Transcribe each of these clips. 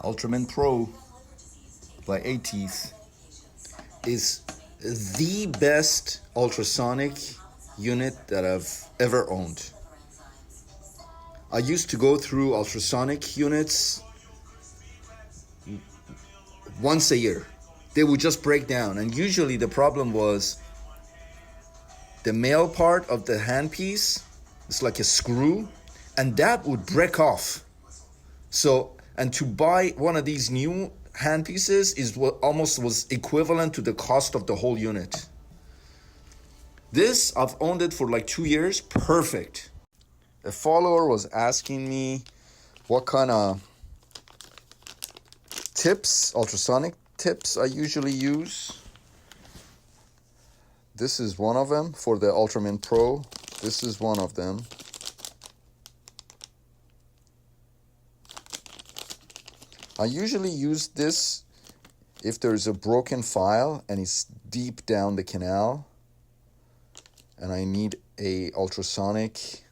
Ultramint Pro by Eighteeth is the best ultrasonic unit that I've ever owned. I used to go through ultrasonic units once a year. They would just break down, and usually the problem was the male part of the handpiece. It's like a screw, and that would break off. And to buy one of these new handpieces is what almost was equivalent to the cost of the whole unit. This, I've owned it for like 2 years, perfect. A follower was asking me what kind of tips, ultrasonic tips I usually use. This is one of them for the Ultramint Pro. This is one of them. I usually use this if there's a broken file and it's deep down the canal and I need a ultrasonic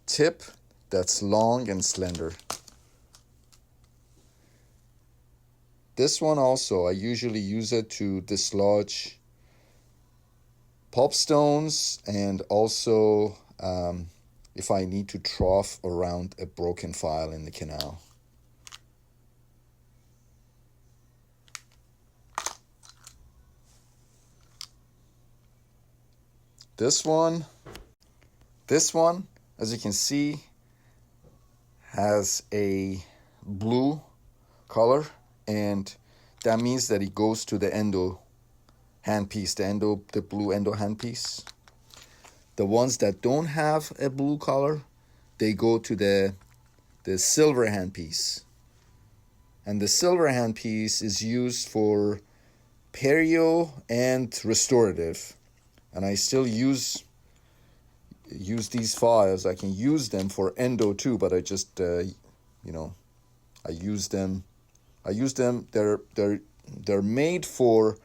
tip that's long and slender. This one also, I usually use it to dislodge pulp stones and also if I need to trough around a broken file in the canal. This one, as you can see, has a blue color, and that means that it goes to the endo handpiece, the blue endo handpiece. The ones that don't have a blue color, they go to the silver handpiece. And the silver handpiece is used for perio and restorative. And I still use these files. I can use them for endo too, but I just I use them. They're made for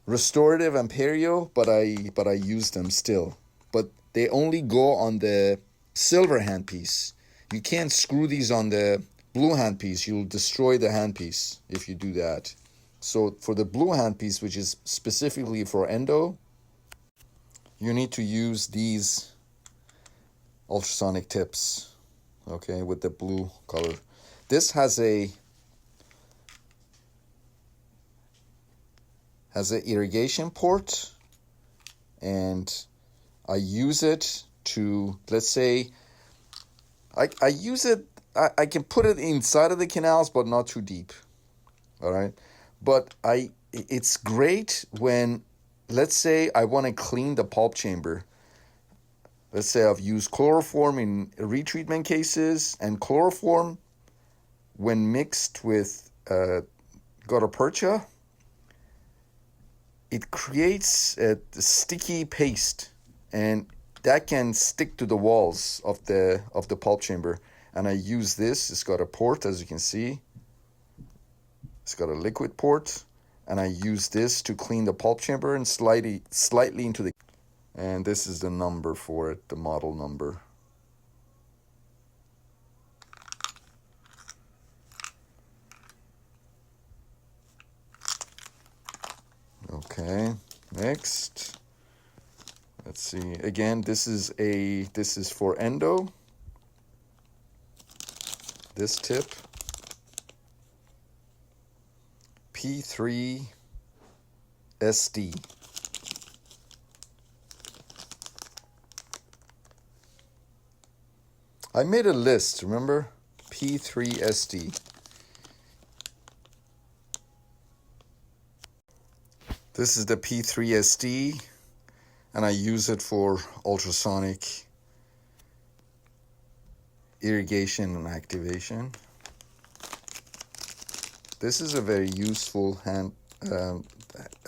restorative and perio, but I use them still. But they only go on the silver handpiece. You can't screw these on the blue handpiece. You'll destroy the handpiece if you do that. So for the blue handpiece, which is specifically for endo, you need to use these ultrasonic tips, okay, with the blue color. This has an irrigation port, and I use it to, let's say, I use it, I can put it inside of the canals, but not too deep, all right? But it's great when, let's say, I want to clean the pulp chamber. Let's say I've used chloroform in retreatment cases, and chloroform, when mixed with gutta percha, it creates a sticky paste, and that can stick to the walls of the pulp chamber. And I use this. It's got a port, as you can see. It's got a liquid port, and I use this to clean the pulp chamber and slightly into the. And this is the number for it, the model number. Okay, next. Let's see. Again, this is for endo. This tip. P3 SD. I made a list, remember? P3 SD. This is the P3 SD, and I use it for ultrasonic irrigation and activation. This is a very useful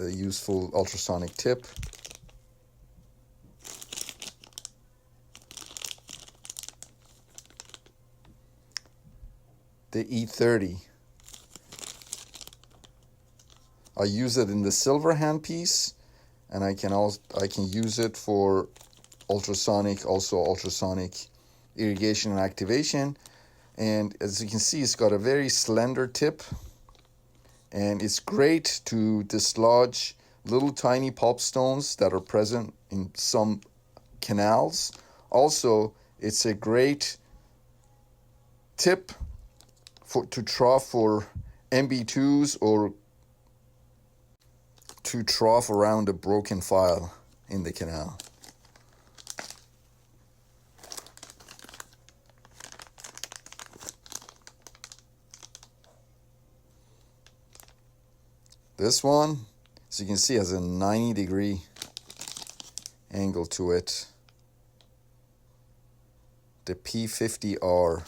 useful ultrasonic tip. The E30. I use it in the silver handpiece, and I can use it for ultrasonic irrigation and activation. And as you can see, it's got a very slender tip, and it's great to dislodge little tiny pulp stones that are present in some canals. Also, it's a great tip to trough for MB2s or to trough around a broken file in the canal. This one, as you can see, has a 90-degree angle to it. The P50R.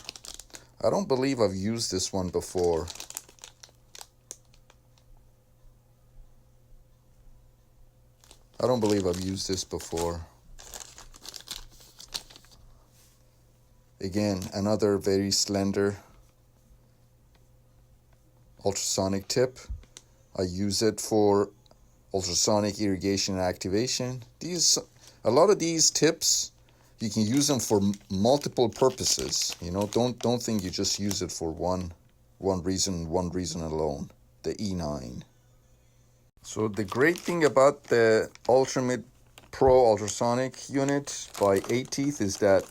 I don't believe I've used this one before. I don't believe I've used this before. Again, another very slender ultrasonic tip. I use it for ultrasonic irrigation and activation. A lot of these tips, you can use them for multiple purposes. You know, don't think you just use it for one reason alone. The E9. So the great thing about the Ultramint Pro ultrasonic unit by Eighteeth is that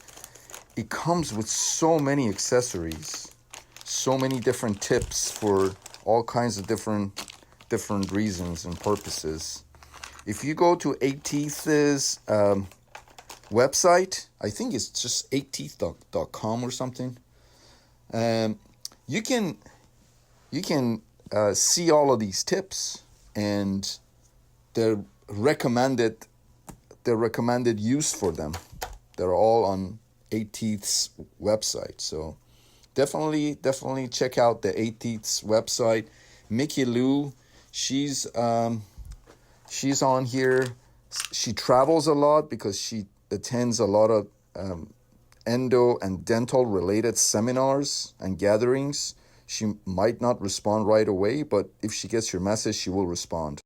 it comes with so many accessories, so many different tips for all kinds of different reasons and purposes. If you go to Eighteeth's website, I think it's just eighteeth.com or something, you can see all of these tips and their recommended use for them. They're all on Eighteeth's website. So definitely check out the Eighteeth's website. Mickey Lou, she's on here. She travels a lot because she attends a lot of endo and dental related seminars and gatherings. She might not respond right away, but if she gets your message, she will respond.